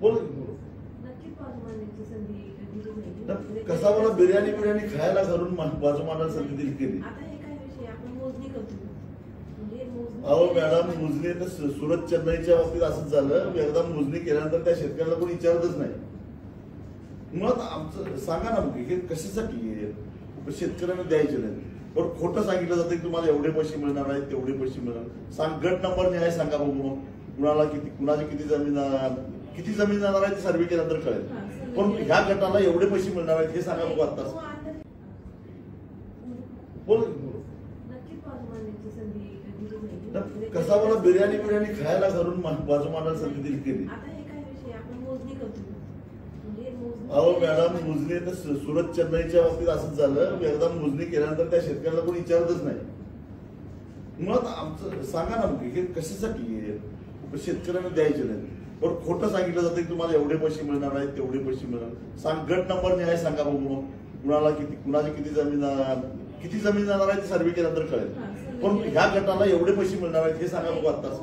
बोल नक्की बाजू मांडण्याची संधी दिली नाही. कसा मला बिर्याणी खायला घरून बाजू मांडायला संधी दिली केली. आता हे काय विषय आपण मोजणी करतो म्हणजे मोजणी. अहो मॅडम, मोजणी तर सुरत चेन्नईच्या बाबतीत असंच झालं. एकदा मोजणी केल्यानंतर त्या शेतकऱ्याला कोणी विचारतच नाही. मुळात आमचं सांगा ना, मग हे कशासाठी आहे? शेतकऱ्यांना द्यायचे नाही. पण खोटं सांगितलं जातं की तुम्हाला एवढे पैसे मिळणार आहेत, तेवढे पैसे मिळणार. सांग, गट नंबर न्याय सांगा बघू. मग कुणाला किती, कुणाची किती जमीन जाणार आहे ते सर्वे केल्यानंतर कळेल. पण ह्या गटाला एवढे पैसे मिळणार आहेत हे सांगा बघू आत्ताच. बोल नक्की बाजू मांडण्याची संधी दिली नाही. कसा मला बिर्याणी खायला घरून बाजू मांडायला संधी दिली केली. आता हे काय विषय आपण मोजणी करतो म्हणजे मोजणी. अहो मॅडम, मोजणी तर सुरत चेन्नईच्या बाबतीत असंच झालं. एकदा मोजणी केल्यानंतर त्या शेतकऱ्याला कोणी विचारतच नाही. मुळात आमचं सांगा ना, मग हे कशासाठी आहे? शेतकऱ्यांना द्यायचे नाही. पण खोटं सांगितलं जातं की तुम्हाला एवढे पैसे मिळणार आहेत, तेवढे पैसे मिळणार. सांग, गट नंबर न्याय सांगा बघू. मग कुणाला किती, कुणाची किती जमीन जाणार आहे ते सर्वे केल्यानंतर कळेल. पण ह्या गटाला एवढे पैसे मिळणार आहेत हे सांगा बघू आत्ताच.